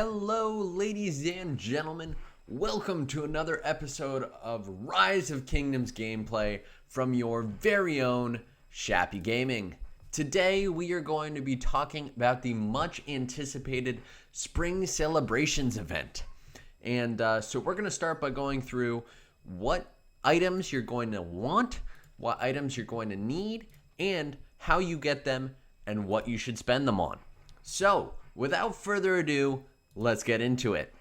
Hello, ladies and gentlemen. Welcome to another episode of Rise of Kingdoms gameplay from your very own Shappy Gaming. Today, we are going to be talking about the much anticipated Spring Celebrations event. And so we're going to start by going through what items you're going to want, what items you're going to need, and how you get them and what you should spend them on. So, without further ado, let's get into it.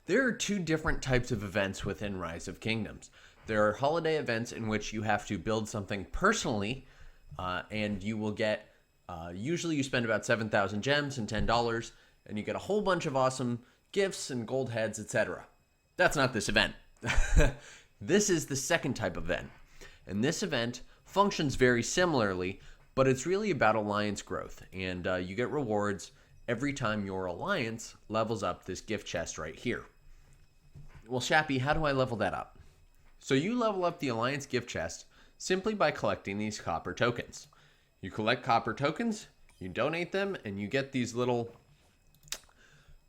There are two different types of events within Rise of Kingdoms. There are holiday events in which you have to build something personally, and you will get, usually you spend about 7,000 gems and $10, and you get a whole bunch of awesome gifts and gold heads, etc. That's not this event. This is the second type of event. And this event functions very similarly, but it's really about alliance growth, and you get rewards every time your alliance levels up this gift chest right here. Well, Shappy, how do I level that up? So you level up the alliance gift chest simply by collecting these copper tokens. You collect copper tokens, you donate them, and you get these little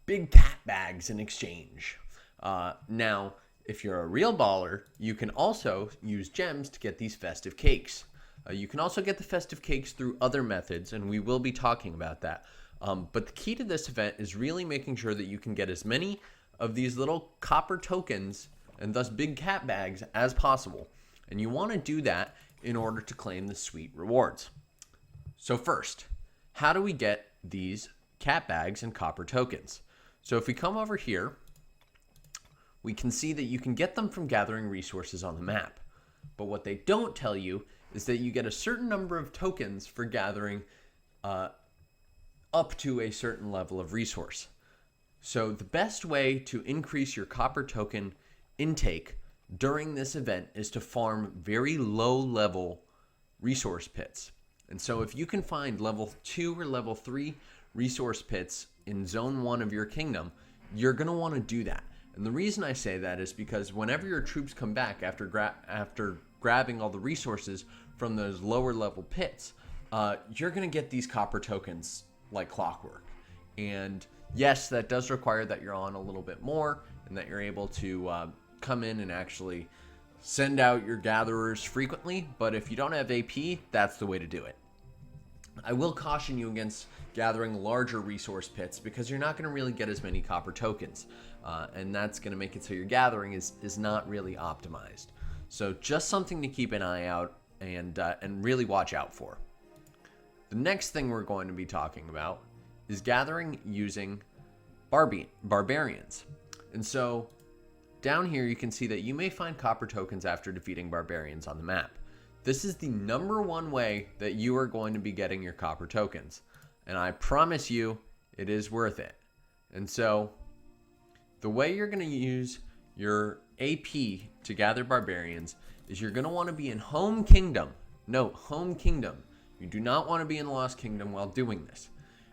big cat bags in exchange. Now, if you're a real baller, you can also use gems to get these festive cakes. You can also get the festive cakes through other methods, and we will be talking about that. But the key to this event is really making sure that you can get as many of these little copper tokens, and thus big cat bags, as possible. And you want to do that in order to claim the sweet rewards. So first, how do we get these cat bags and copper tokens? So if we come over here, we can see that you can get them from gathering resources on the map. But what they don't tell you is that you get a certain number of tokens for gathering up to a certain level of resource. So the best way to increase your copper token intake during this event is to farm very low level resource pits. And so if you can find level 2 or level 3 resource pits in zone 1 of your kingdom, you're going to want to do that. And the reason I say that is because whenever your troops come back after grabbing all the resources from those lower level pits, you're going to get these copper tokens like clockwork. And yes, that does require that you're on a little bit more and that you're able to come in and actually send out your gatherers frequently. But if you don't have AP, that's the way to do it. I will caution you against gathering larger resource pits because you're not going to really get as many copper tokens. And that's going to make it so your gathering is not really optimized. So just something to keep an eye out and really watch out for. The next thing we're going to be talking about is gathering using barbarians. And so down here you can see that you may find copper tokens after defeating barbarians on the map. This is the number one way that you are going to be getting your copper tokens. And I promise you, it is worth it. And so the way you're going to use your AP to gather barbarians is you're going to want to be in home kingdom. No, home kingdom. You do not want to be in the Lost Kingdom while doing this.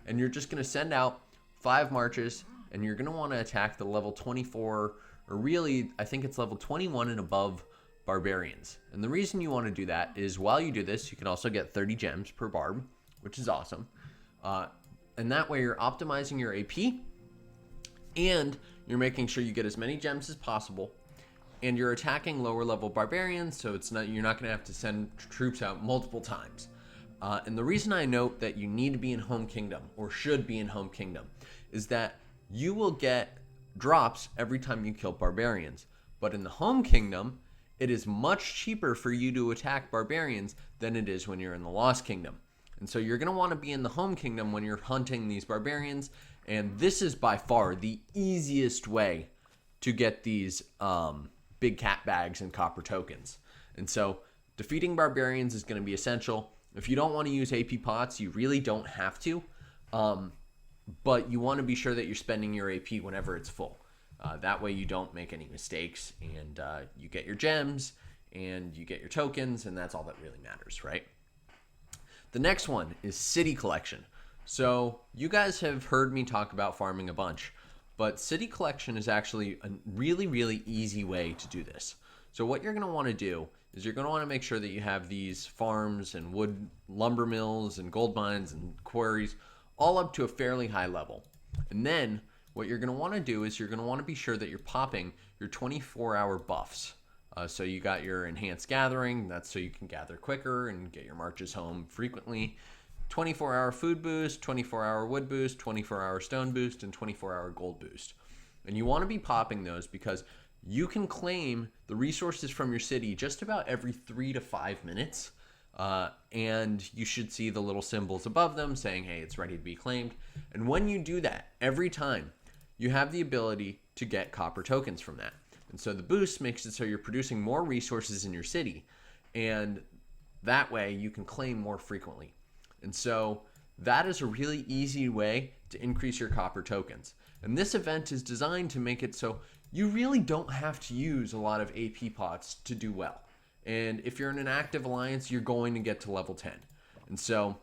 And you're just going to send out 5 marches, and you're going to want to attack the level 24, or really, I think it's level 21 and above barbarians. And the reason you want to do that is while you do this, you can also get 30 gems per barb, which is awesome. And that way you're optimizing your AP, and you're making sure you get as many gems as possible, and you're attacking lower level barbarians, so you're not going to have to send troops out multiple times. And the reason I note that you need to be in home kingdom, or should be in home kingdom, is that you will get drops every time you kill barbarians. But in the home kingdom, it is much cheaper for you to attack barbarians than it is when you're in the Lost Kingdom. And so you're going to want to be in the home kingdom when you're hunting these barbarians. And this is by far the easiest way to get these big cat bags and copper tokens. And so defeating barbarians is going to be essential. If you don't want to use AP pots, you really don't have to. But you want to be sure that you're spending your AP whenever it's full. That way you don't make any mistakes, and you get your gems and you get your tokens, and that's all that really matters, right? The next one is city collection. So you guys have heard me talk about farming a bunch, but city collection is actually a really, really easy way to do this. So what you're going to want to do is you're going to want to make sure that you have these farms and wood lumber mills and gold mines and quarries all up to a fairly high level. And then what you're going to want to do is you're going to want to be sure that you're popping your 24-hour buffs. So you got your enhanced gathering, that's so you can gather quicker and get your marches home frequently. 24-hour food boost, 24-hour wood boost, 24-hour stone boost, and 24-hour gold boost. And you want to be popping those because you can claim the resources from your city just about every 3 to 5 minutes. And you should see the little symbols above them saying, hey, it's ready to be claimed. And when you do that, every time, you have the ability to get copper tokens from that. And so the boost makes it so you're producing more resources in your city, and that way you can claim more frequently. And so that is a really easy way to increase your copper tokens. And this event is designed to make it so you really don't have to use a lot of AP pots to do well. And if you're in an active alliance, you're going to get to level 10. And so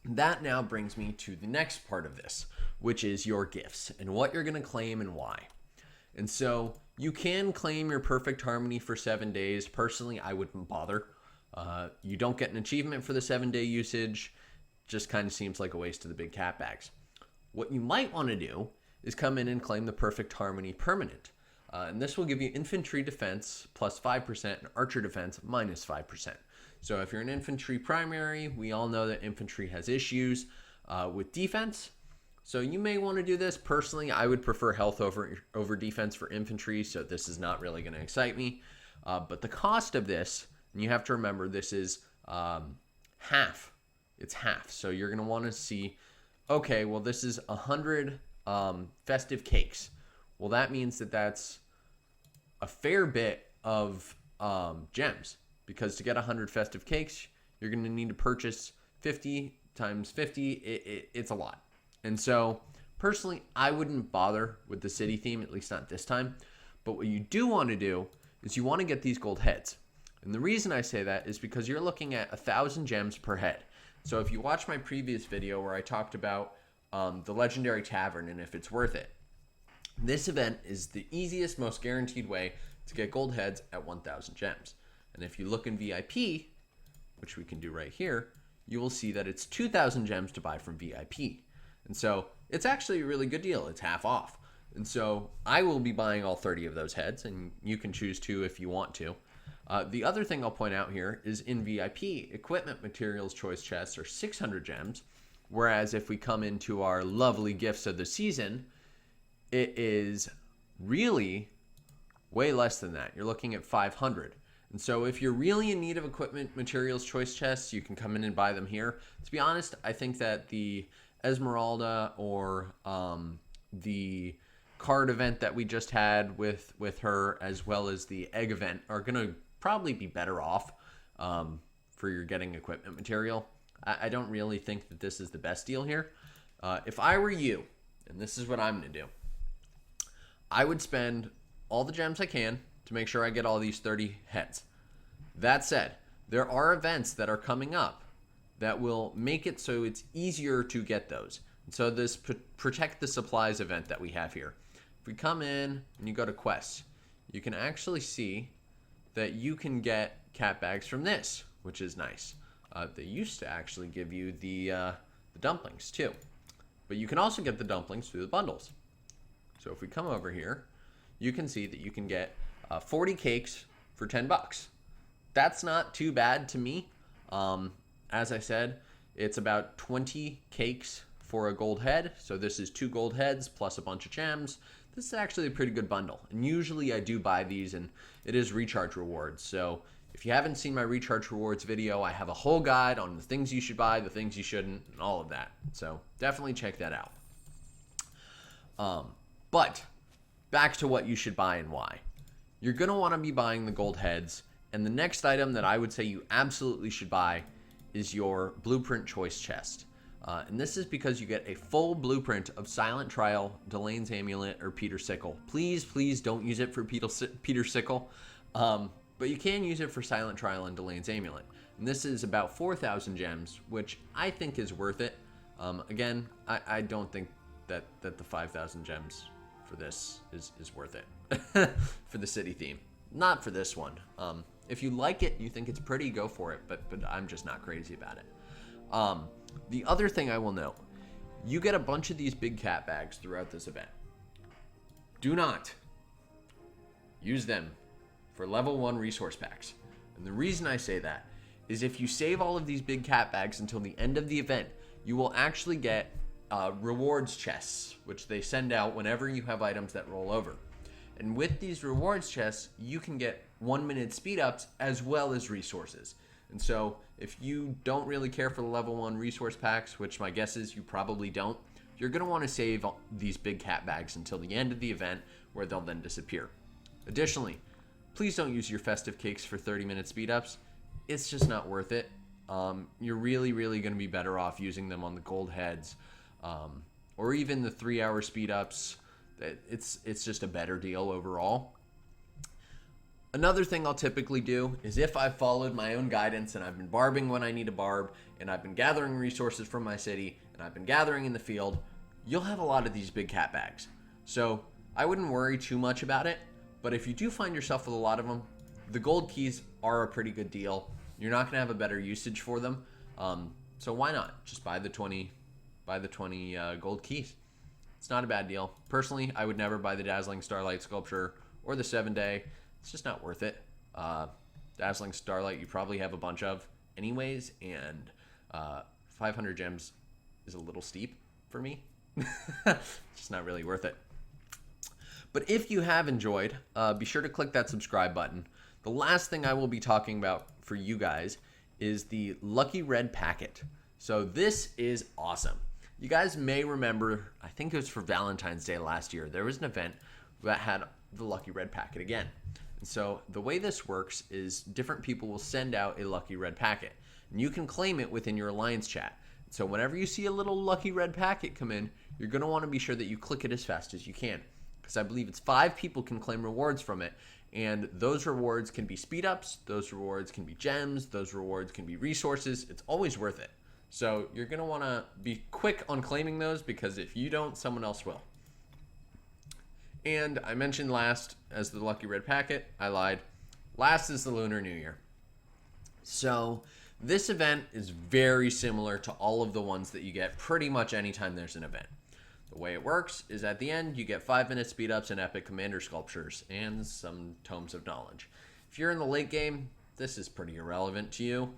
that now brings me to the next part of this, which is your gifts and what you're going to claim and why. And so you can claim your perfect harmony for 7 days. Personally, I wouldn't bother. You don't get an achievement for the 7-day usage. Just kind of seems like a waste of the big cat bags. What you might want to do is come in and claim the perfect harmony permanent. And this will give you infantry defense plus 5% and archer defense minus 5%. So if you're an infantry primary, we all know that infantry has issues with defense. So you may want to do this. Personally, I would prefer health over defense for infantry, so this is not really going to excite me. But the cost of this, and you have to remember, this is half. It's half. So you're going to want to see, okay, well, this is 100 festive cakes. Well, that means that that's a fair bit of gems, because to get 100 festive cakes, you're going to need to purchase 50 times 50. It's a lot. And so, personally, I wouldn't bother with the city theme, at least not this time. But what you do want to do is you want to get these gold heads. And the reason I say that is because you're looking at 1,000 gems per head. So if you watch my previous video where I talked about the Legendary Tavern and if it's worth it, this event is the easiest, most guaranteed way to get gold heads at 1,000 gems. And if you look in VIP, which we can do right here, you will see that it's 2,000 gems to buy from VIP. And so it's actually a really good deal. It's half off. And so I will be buying all 30 of those heads, and you can choose to if you want to. The other thing I'll point out here is in VIP, equipment materials choice chests are 600 gems, whereas if we come into our lovely gifts of the season, it is really way less than that. You're looking at 500. And so if you're really in need of equipment materials choice chests, you can come in and buy them here. To be honest, I think that the Esmeralda or the card event that we just had with her, as well as the egg event, are going to probably be better off for your getting equipment material. I don't really think that this is the best deal here. If I were you, and this is what I'm going to do, I would spend all the gems I can to make sure I get all these 30 heads. That said, there are events that are coming up that will make it so it's easier to get those. And so this Protect the Supplies event that we have here, if we come in and you go to quests, you can actually see that you can get cat bags from this, which is nice. They used to actually give you the dumplings too, but you can also get the dumplings through the bundles. So if we come over here, you can see that you can get 40 cakes for 10 bucks. That's not too bad to me. As I said, it's about 20 cakes for a gold head. So this is 2 gold heads plus a bunch of gems. This is actually a pretty good bundle. And usually I do buy these, and it is recharge rewards. So if you haven't seen my recharge rewards video, I have a whole guide on the things you should buy, the things you shouldn't, and all of that. So definitely check that out. But back to what you should buy and why. You're going to want to be buying the gold heads. And the next item that I would say you absolutely should buy is your blueprint choice chest. And this is because you get a full blueprint of Silent Trial, Delane's Amulet, or Peter Sickle. Please, please don't use it for Peter Sickle. But you can use it for Silent Trial and Delane's Amulet. And this is about 4,000 gems, which I think is worth it. Again, I don't think that the 5,000 gems for this is worth it for the city theme. Not for this one. If you like it, you think it's pretty, go for it, but I'm just not crazy about it. The other thing I will note, you get a bunch of these big cat bags throughout this event. do not use them for level 1 resource packs. And the reason I say that is if you save all of these big cat bags until the end of the event, you will actually get rewards chests, which they send out whenever you have items that roll over. And with these rewards chests, you can get 1-minute speed ups as well as resources. And so if you don't really care for the level 1 resource packs, which my guess is you probably don't, you're going to want to save these big cat bags until the end of the event, where they'll then disappear. Additionally, please don't use your festive cakes for 30-minute speed ups. It's just not worth it. You're really going to be better off using them on the gold heads, or even the 3-hour speed ups. It's just a better deal overall. Another thing I'll typically do is if I've followed my own guidance and I've been barbing when I need to barb, and I've been gathering resources from my city, and I've been gathering in the field, you'll have a lot of these big cat bags. So I wouldn't worry too much about it, but if you do find yourself with a lot of them, the gold keys are a pretty good deal. You're not going to have a better usage for them. So why not? Just buy the 20 gold keys. It's not a bad deal. Personally, I would never buy the Dazzling Starlight Sculpture or the 7-day. It's just not worth it. Dazzling Starlight you probably have a bunch of anyways, and 500 gems is a little steep for me. Just not really worth it. But if you have enjoyed, be sure to click that subscribe button. The last thing I will be talking about for you guys is the Lucky Red Packet. So this is awesome. You guys may remember, I think it was for Valentine's Day last year, there was an event that had the Lucky Red Packet again. And so the way this works is different people will send out a Lucky Red Packet, and you can claim it within your Alliance chat. So whenever you see a little Lucky Red Packet come in, you're going to want to be sure that you click it as fast as you can, because I believe it's 5 people can claim rewards from it, and those rewards can be speed ups, those rewards can be gems, those rewards can be resources. It's always worth it. So you're going to want to be quick on claiming those, because if you don't, someone else will. And I mentioned last as the Lucky Red Packet. I lied. Last is the Lunar New Year. So this event is very similar to all of the ones that you get pretty much anytime there's an event. The way it works is at the end, you get 5-minute speed ups and epic commander sculptures and some tomes of knowledge. If you're in the late game, this is pretty irrelevant to you.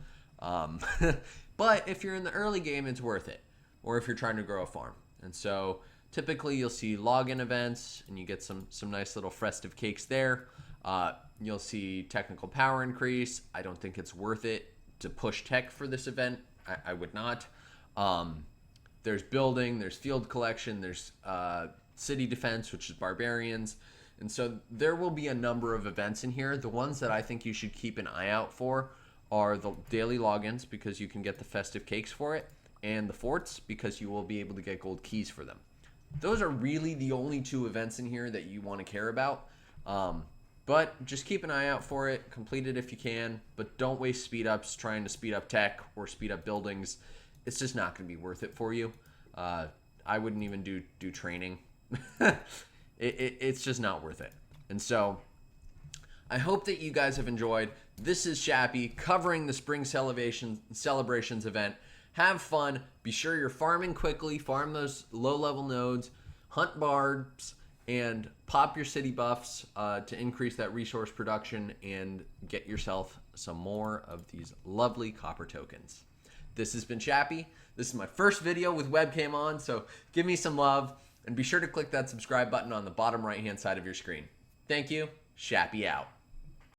But if you're in the early game, it's worth it. Or if you're trying to grow a farm. And so typically you'll see login events, and you get some nice little festive cakes there. You'll see technical power increase. I don't think it's worth it to push tech for this event. I would not. There's building, there's field collection, there's city defense, which is barbarians. And so there will be a number of events in here. The ones that I think you should keep an eye out for are the daily logins, because you can get the festive cakes for it, and the forts, because you will be able to get gold keys for them. Those are really the only 2 events in here that you want to care about. But just keep an eye out for it. Complete it if you can, but don't waste speed ups trying to speed up tech or speed up buildings. It's just not going to be worth it for you. I wouldn't even do training. It's just not worth it. And so I hope that you guys have enjoyed. This is Shappy covering the Spring Celebrations event. Have fun. Be sure you're farming quickly. Farm those low-level nodes. Hunt barbs. And pop your city buffs to increase that resource production and get yourself some more of these lovely copper tokens. This has been Shappy. This is my first video with webcam on, so give me some love. And be sure to click that subscribe button on the bottom right-hand side of your screen. Thank you. Shappy out.